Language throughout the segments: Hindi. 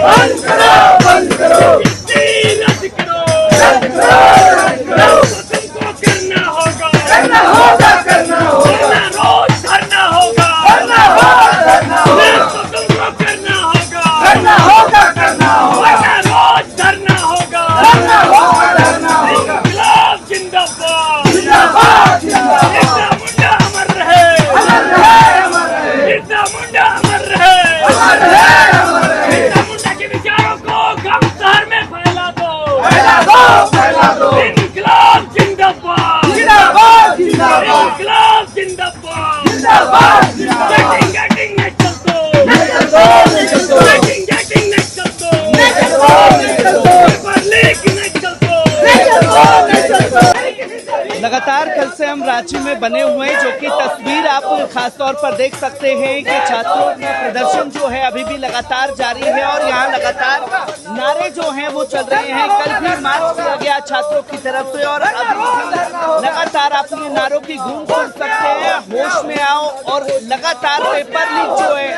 बंद करो, बंद करो, रद्द करो, रद्द करो, रद्द करो। तुमको करना होगा, करना होगा, करना होगा, रोज धरना होगा, करना होगा, करना होगा। तुमको करना होगा, करना होगा, करना होगा, रोज धरना होगा, करना होगा, करना होगा। इन्कलाब जिंदाबाद, जिंदाबाद, जिंदाबाद। बिरसा मुंडा अमर रहे, अमर रहे, अमर रहे। बिरसा मुंडा अमर रहे, अमर रहे, अमर रहे। बिरसा मुंडा के विचारों को गम शहर में फैला दो, फैला दो, फैला दो। इन्कलाब जिंदाबाद, जिंदाबाद, जिंदाबाद। इन्कलाब जिंदाबाद, जिंदाबाद, जिंदाबाद। गेटिंग नेशनल दो, नेशनल दो, नेशनल दो। गेटिंग नेशनल दो, नेशनल दो, नेशनल दो। पेपर लीक नेशनल दो, नेशनल दो, नेशनल दो। लगातार कल से हम रांची में बने हुए हैं, जो कि तस्वीर आप खास तौर पर देख सकते हैं कि छात्रों का प्रदर्शन जो है अभी भी लगातार जारी है और यहाँ लगातार नारे जो हैं वो चल रहे हैं। कल भी मार्च किया गया छात्रों की तरफ से और अभी भी लगातार आप ये नारों की गूंज सुन सकते हैं, होश में आओ। और लगातार पेपर लीक जो है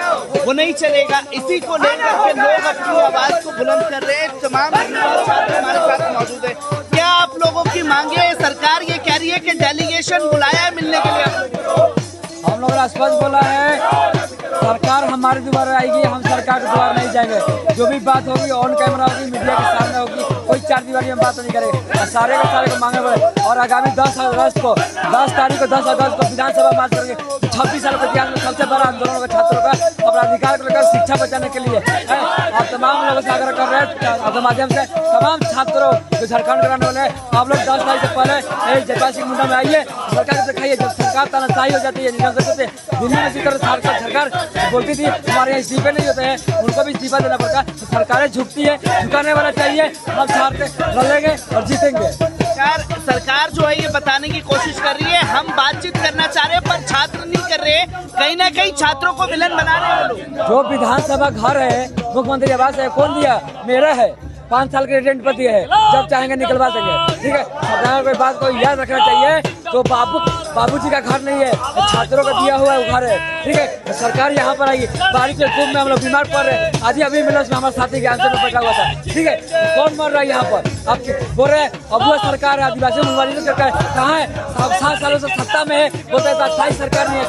वो नहीं चलेगा, इसी को लेकर के लोग अपनी आवाज को बुलंद कर रहे हैं। तमाम छात्र हमारे साथ मौजूद है। क्या आप लोगों की मांगे है? सरकार ये कह रही है कि डेलीगेशन बुलाया है मिलने के लिए हम लोगों ने स्पष्ट बोला है, सरकार हमारे द्वारा आएगी, हम सरकार के द्वारा नहीं जाएंगे। जो भी बात होगी ऑन कैमरा होगी, मीडिया के सामने होगी, कोई चार दीवारी में बात नहीं करेंगे। सारे के सारे को मांगे बोले। और आगामी 10 अगस्त को 10 तारीख को 10 अगस्त को विधानसभा मार्च करेंगे। 26 साल के इतिहास में सबसे बड़ा आंदोलन होगा छात्रों का, अपना अधिकार को लेकर शिक्षा बचाने के लिए। आप तमाम लोगों से आग्रह कर रहे हैं आपके माध्यम से, तमाम छात्रों जो झारखंड के रहने वाले हैं, आप लोग 10 तारीख से पहले जयपाल सिंह मुंडा में आइए, सरकार से दिखाइए। जब सरकार तानाशाही हो जाती है, दिल्ली में इसी तरह सरकार बोलती थी हमारे यहाँ इस्तीफे नहीं होते हैं, उनको भी इस्तीफा देना पड़ता है। तो सरकारें झुकती है, झुकाने वाला चाहिए। हम हारते लड़ेंगे और जीतेंगे। सरकार जो है ये बताने की कोशिश कर रही है, हम बातचीत करना चाह रहे हैं पर छात्र नहीं कर रहे। कहीं ना कहीं छात्रों को विलन बना रहे हैं लोग। जो विधानसभा घर है, मुख्यमंत्री आवास है, कौन दिया? मेरा है, 5 साल के रेंट पर दिए है, जब चाहेंगे निकलवा देंगे। ठीक है, सरकार को बात को याद रखना चाहिए। तो बाबूजी का घर नहीं है, छात्रों का दिया हुआ घर है। ठीक है, सरकार यहाँ पर आएगी। बारिश के धूप में हम लोग बीमार पड़ रहे हैं। आज अभी एम्बुलेंस में हमारे साथी के आंसर में बचा हुआ था। ठीक है, कौन मर रहा है यहाँ पर? आप बोल रहे हैं अब वो सरकार है, आदिवासी सरकार कहाँ है? 7 सालों से सत्ता में है, बोलते हैं अस्थायी सरकार नहीं है।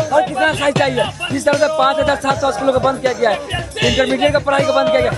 और कितना अस्थायी चाहिए? जिस तरह से 5700 स्कूलों को बंद किया गया है, इंटरमीडिएट का पढ़ाई को बंद किया गया,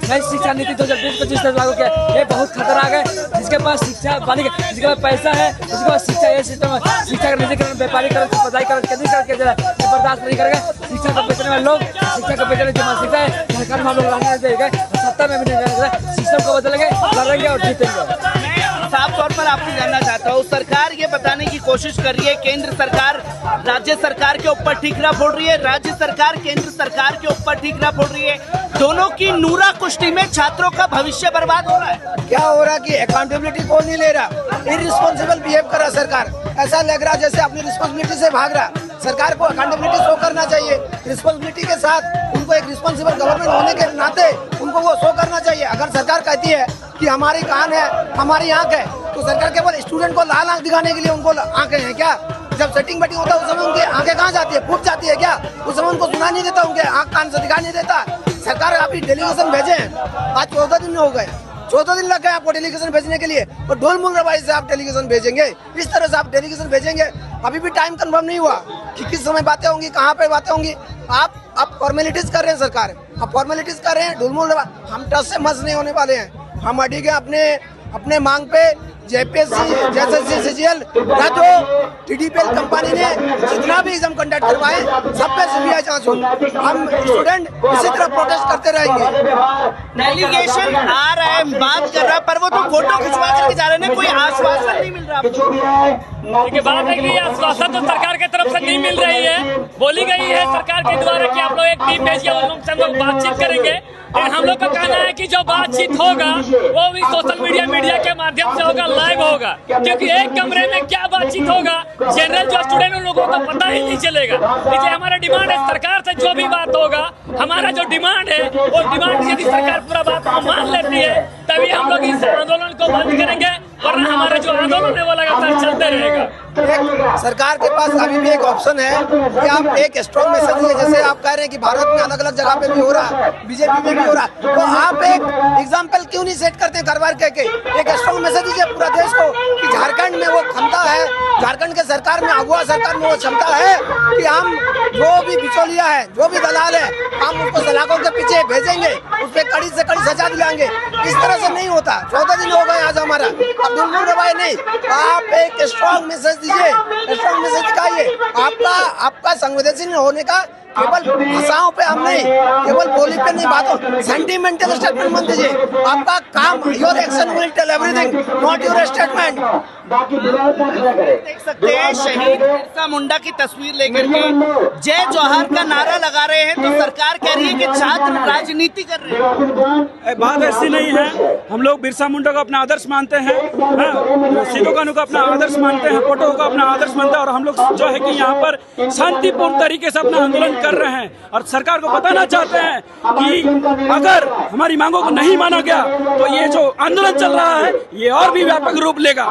नई शिक्षा नीति 2020-25 लागू किया। ये बहुत खतरनाक है। जिसके पास शिक्षा जिसके पास पैसा है, उसके पास शिक्षा, ये सिस्टम है। शिक्षा का निजीकरण, व्यापारीकरण, पदाईकरण, केंद्रीकरण बर्दाश्त नहीं करेंगे। शिक्षा को बेचने वाले लोग, शिक्षा को बेचने की मानसिकता है, सरकार में हम लोग रहने देंगे, सत्ता में भी नहीं रहेंगे। सिस्टम को बदलेंगे, लड़ेंगे और जीतेंगे। साफ तौर पर आपसे जानना चाहता हूँ, सरकार ये बताने की कोशिश कर रही है, केंद्र सरकार राज्य सरकार के ऊपर ठीकरा फोड़ रही है, राज्य सरकार केंद्र सरकार के ऊपर ठीकरा फोड़ रही है। दोनों की नूरा कुश्ती में छात्रों का भविष्य बर्बाद हो रहा है। क्या हो रहा है कि अकाउंटेबिलिटी कौन नहीं ले रहा, इररिस्पॉन्सिबल बिहेव कर रहा सरकार। ऐसा लग रहा जैसे अपनी रिस्पॉन्सिबिलिटी से भाग रहा। सरकार को अकाउंटेबिलिटी शो करना चाहिए, रिस्पॉन्सिबिलिटी के साथ उनको एक रिस्पॉन्सिबल गवर्नमेंट होने के नाते उनको वो शो करना चाहिए। अगर सरकार कहती है कि हमारी कान है, हमारी आंख है, तो सरकार केवल स्टूडेंट को लाल आंख दिखाने के लिए उनको आंखें हैं क्या? जब सेटिंग बैटिंग होता है उस समय उनकी आंखें कहाँ जाती है? फूट जाती है क्या? उस समय उनको सुना नहीं देता, उनके आंख कान से दिखा नहीं देता। सरकार अभी डेलीगेशन भेजे हैं, आज 14 दिन हो गए, 14 दिन लग गए आपको डेलीगेशन भेजने के लिए। और ढोल मुंगरबाजी से आप डेलीगेशन भेजेंगे, इस तरह से आप डेलीगेशन भेजेंगे। अभी भी टाइम कंफर्म नहीं हुआ कि किस समय बातें होंगी, कहाँ पे बातें होंगी। आप फॉर्मेलिटीज कर रहे हैं, सरकार आप फॉर्मेलिटीज कर रहे हैं। ढोल मुंगरबाजी, हम टस से मस नहीं होने वाले हैं। हम अड़ी गए अपने मांग पे। जेपीएससी, जेएसएससी, सीजीएल, जो टीडीपीएल कंपनी ने जितना भी एग्जाम कंडक्ट करवाए सब पे सीबीआई जांच हो। हम स्टूडेंट इसी तरह प्रोटेस्ट करते रहेंगे। डेलीगेशन आ रहा है, बात कर रहा है, पर वो तो फोटो खिंचवा करके जा रहे हैं, कोई आश्वासन नहीं मिल रहा। देखिए, बात है कि आश्वासन तो सरकार की तरफ से नहीं मिल रही है। बोली गई है सरकार के द्वारा कि आप लोग एक टीम भेजिए, उनसे हम लोग बातचीत करेंगे। लेकिन हम लोग का कहना है कि जो बातचीत होगा वो भी सोशल मीडिया के माध्यम से होगा, लाइव होगा। क्योंकि एक कमरे में क्या बातचीत होगा, जनरल जो स्टूडेंट उन लोगों को पता ही नहीं चलेगा। इसलिए हमारा डिमांड है सरकार से जो भी बात होगा, हमारा जो डिमांड है वो डिमांड यदि सरकार पूरा बात मान लेती है तभी हम लोग इस आंदोलन को बंद करेंगे। वरना हमारा जो आंदोलन है वो लगातार चलते रहेगा। सरकार के पास अभी भी एक ऑप्शन है कि आप एक स्ट्रॉन्ग मैसेज दीजिए। जैसे आप कह रहे हैं कि भारत में अलग अलग जगह पे भी हो रहा है, बीजेपी में भी हो रहा है, तो आप एक एग्जाम्पल क्यों नहीं सेट करते घर बार कह के एक स्ट्रॉन्ग मैसेज दीजिए पूरा देश को कि झारखंड में वो क्षमता है, झारखंड के सरकार में, अगुआ सरकार में वो क्षमता है कि हम जो भी बिचौलिया है, जो भी दलाल है, हम उसको सलाखों के पीछे भेजेंगे, उस पर कड़ी से कड़ी सजा दिलाएंगे। इस तरह से नहीं होता। 14 दिन हो गए आज हमारा, अब दुलमुल रवाई नहीं। आप एक स्ट्रॉन्ग मैसेज दीजिए, स्ट्रॉन्ग मैसेज दिखाइए। आपका संवेदनशील होने का केवल भाषाओं पे हम नहीं, केवल बोली पे नहीं, बातों सेंटिमेंटल स्टेटमेंट मत दीजिए। आपका काम, your action will tell everything, not your statement. देख सकते हैं शहीद बिरसा मुंडा की तस्वीर लेकर के जय जोहार का नारा लगा रहे हैं, तो सरकार कह रही है कि छात्र राजनीति कर रहे हैं। बात ऐसी नहीं है। हम लोग बिरसा मुंडा को अपना आदर्श मानते हैं, सिद्धू कानू को अपना आदर्श मानते हैं, पोटो को अपना आदर्श मानते हैं, और हम लोग जो है कि यहाँ पर शांतिपूर्ण तरीके से अपना आंदोलन कर रहे हैं और सरकार को बताना चाहते हैं कि अगर हमारी मांगों को नहीं माना गया तो ये जो आंदोलन चल रहा है ये और भी व्यापक रूप लेगा।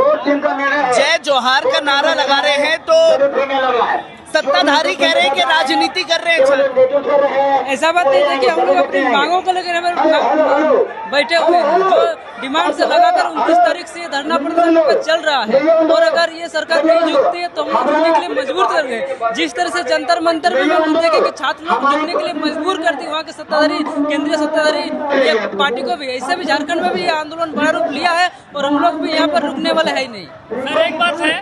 जय जोहार का नारा लगा रहे हैं तो सत्ताधारी कह रहे हैं कि राजनीति कर रहे हैं। ऐसा बात नहीं है कि हम लोग अपनी मांगों को लेकर बैठे हुए हैं। जो डिमांड से लगातार 29 तारीख से धरना प्रदर्शन चल रहा है, और अगर ये सरकार नहीं झुकती है तो हम लोग झुकने के लिए मजबूर कर गए। जिस तरह से जंतर मंतर में हम देखे कि छात्र लोग झुकने के लिए मजबूर करती, वहाँ के सत्ताधारी, केंद्रीय सत्ताधारी, ये पार्टी को भी, ऐसे भी झारखंड में भी ये आंदोलन बड़ा रूप लिया है और हम लोग भी यहाँ पर रुकने वाले है ही नहीं। सर एक बात है,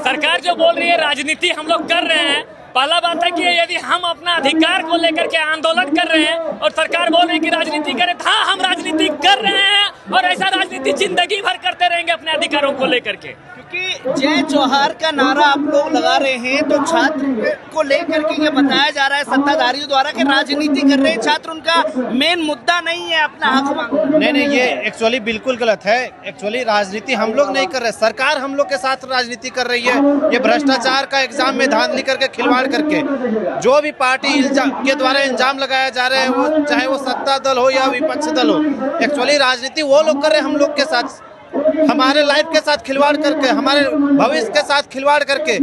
सरकार जो बोल रही है राजनीति हम लोग कर रहे हैं, पहला बात है कि यदि हम अपना अधिकार को लेकर के आंदोलन कर रहे हैं और सरकार बोल रही है कि राजनीति करें, हाँ हम राजनीति कर रहे हैं और ऐसा राजनीति जिंदगी भर करते रहेंगे अपने अधिकारों को लेकर के। क्योंकि जय जोहार का नारा आप लोग लगा रहे हैं तो छात्र को लेकर के ये बताया जा रहा है सत्ताधारियों द्वारा कि राजनीति कर रहे हैं छात्र, उनका मेन मुद्दा नहीं है अपना हक मांगना। नहीं, ये एक्चुअली बिल्कुल गलत है। एक्चुअली राजनीति हम लोग नहीं कर रहे, सरकार हम लोग के साथ राजनीति कर रही है। ये भ्रष्टाचार का एग्जाम में धांधली करके, खिलवाड़ करके जो भी पार्टी के द्वारा इल्जाम लगाया जा रहे हैं, वो चाहे वो सत्ता दल हो या विपक्ष दल हो, एक्चुअली राजनीति वो लोग कर रहे हैं हम लोग के साथ, हमारे लाइफ के साथ खिलवाड़ करके, हमारे भविष्य के साथ खिलवाड़ करके।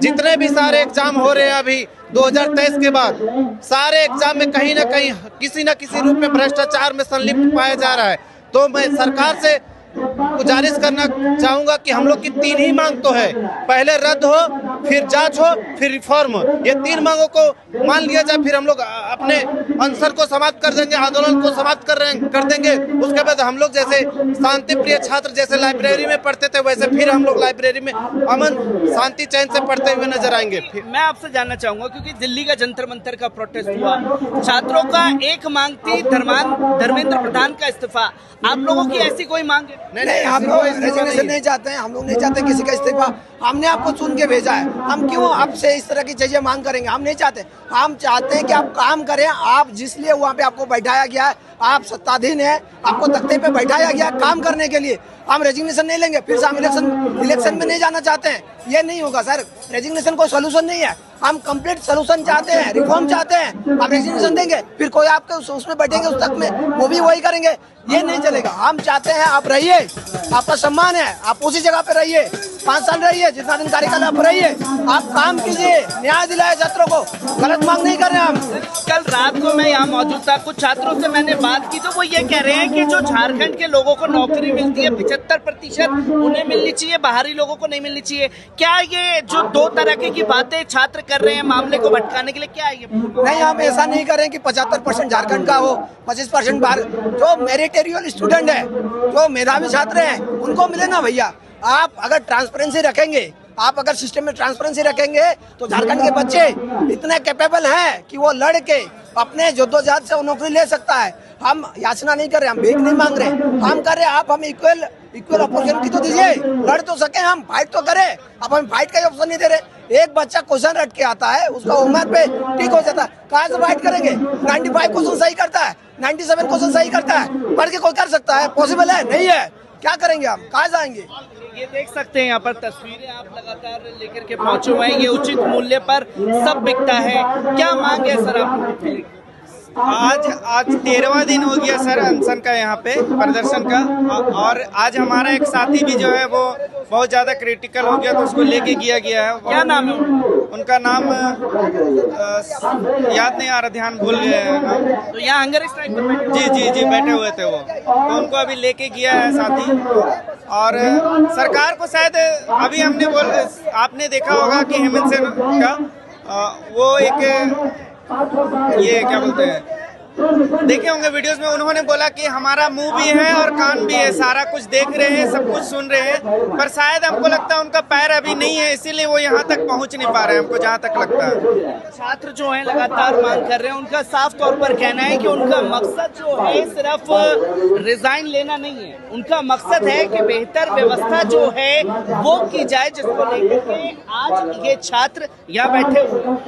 जितने भी सारे एग्जाम हो रहे हैं अभी 2023 के बाद, सारे एग्जाम में कहीं ना कहीं किसी न किसी रूप में भ्रष्टाचार में संलिप्त पाया जा रहा है। तो मैं सरकार से गुजारिश करना चाहूंगा कि हम लोग की 3 ही मांग तो है, पहले रद्द हो, फिर जांच हो, फिर रिफॉर्म हो। ये 3 मांगों को मान लिया जाए, फिर हम लोग अपने अनशन को समाप्त कर देंगे, आंदोलन को समाप्त कर देंगे। उसके बाद हम लोग जैसे शांति प्रिय छात्र जैसे लाइब्रेरी में पढ़ते थे, वैसे फिर हम लोग लाइब्रेरी में अमन शांति चैन से पढ़ते हुए नजर आएंगे। मैं आपसे जानना चाहूंगा, क्योंकि दिल्ली का जंतर मंतर का प्रोटेस्ट हुआ, छात्रों का एक मांग थी धर्मेंद्र प्रधान का इस्तीफा, आप लोगों की ऐसी कोई मांग है? नहीं, हम लोग रेजिग्नेशन नहीं चाहते हैं, हम लोग नहीं चाहते किसी का इस्तीफा। हमने आपको चुन के भेजा है, हम क्यों आपसे इस तरह की चीजें मांग करेंगे? हम नहीं चाहते। हम चाहते हैं कि आप काम करें। आप जिसलिए वहाँ पे आपको बैठाया गया है, आप सत्ताधीन है, आपको तख्ते पे बैठाया गया काम करने के लिए। हम रेजिग्नेशन नहीं लेंगे, फिर से हम इलेक्शन में नहीं जाना चाहते हैं, ये नहीं होगा सर। रेजिग्नेशन कोई सोल्यूशन नहीं है, हम कंप्लीट सोल्यूशन चाहते हैं, रिफॉर्म चाहते हैं। आप रेजिग्नेशन देंगे, फिर कोई आपके उसमें बैठेंगे उस तक में, वो भी वही करेंगे, ये नहीं चलेगा। हम चाहते हैं आप रहिए, आपका सम्मान है, आप उसी जगह पे रहिए, 5 साल रहिए, जितना दिन कार्यकाल आप रहिए, आप काम कीजिए, न्याय दिलाए छात्रों को, गलत मांग नहीं कर रहे हम। कल रात को मैं यहाँ मौजूद था, कुछ छात्रों से मैंने बात की तो वो ये कह रहे हैं कि जो झारखंड के लोगों को नौकरी मिलती है 75% उन्हें मिलनी चाहिए, बाहरी लोगों को नहीं मिलनी चाहिए। क्या ये जो 2 तरह की बातें छात्र कर रहे हैं मामले को भटकाने के लिए, क्या है ये? नहीं, हम ऐसा नहीं करें कि 75% झारखंड का हो, 25% बाहर। जो मेरिटोरियल स्टूडेंट है, जो मेधावी छात्र हैं, उनको मिले ना भैया। आप अगर ट्रांसपेरेंसी रखेंगे, आप अगर सिस्टम में ट्रांसपेरेंसी रखेंगे तो झारखंड के बच्चे इतने कैपेबल हैं कि वो लड़ के अपने जद्दोजहद से वो नौकरी ले सकता है। हम याचना नहीं कर रहे, हम भीख नहीं मांग रहे, हम कर रहे आप हमें इक्वल अपॉर्चुनिटी तो दीजिए, लड़ तो सके, हम फाइट तो करें। अब हम फाइट का ऑप्शन नहीं दे रहे। एक बच्चा क्वेश्चन रट के आता है, उसका उम्र पे ठीक हो जाता है, कहाँ से फाइट करेंगे? 95 क्वेश्चन सही करता है, 97 क्वेश्चन सही करता है, पढ़ के कोई कर सकता है? पॉसिबल है? नहीं है। क्या करेंगे हम? कहाँ जाएंगे? ये देख सकते हैं यहाँ पर तस्वीरें आप लगातार लेकर के पहुंचे हुए हैं। ये उचित मूल्य पर सब बिकता है, क्या मांग है सर आप? आज 13वां दिन हो गया सर अनशन का, यहाँ पे प्रदर्शन का। और आज हमारा एक साथी भी जो है वो बहुत ज्यादा क्रिटिकल हो गया, तो उसको लेके गया है। क्या नाम है उनका नाम याद नहीं आ रहा, ध्यान भूल गए हैं नाम। तो यहाँ हंगर स्ट्राइक पर बैठे जी बैठे हुए थे वो, तो उनको अभी लेके गया है साथी। और सरकार को शायद अभी आपने देखा होगा कि हेमंत सोरेन का वो एक ये क्या बोलते हैं, देखे होंगे वीडियोस में, उन्होंने बोला कि हमारा मुंह भी है और कान भी है, सारा कुछ देख रहे हैं, सब कुछ सुन रहे हैं, पर शायद हमको लगता है उनका पैर अभी नहीं है, इसीलिए वो यहाँ तक पहुँच नहीं पा रहे हैं, हमको जहाँ तक लगता है। छात्र जो हैं लगातार मांग कर रहे हैं, उनका साफ तौर पर कहना है कि उनका मकसद जो है सिर्फ रिजाइन लेना नहीं है, उनका मकसद है कि बेहतर व्यवस्था जो है वो की जाए, जिसको लेकर के आज ये छात्र यहाँ बैठे हुए हैं।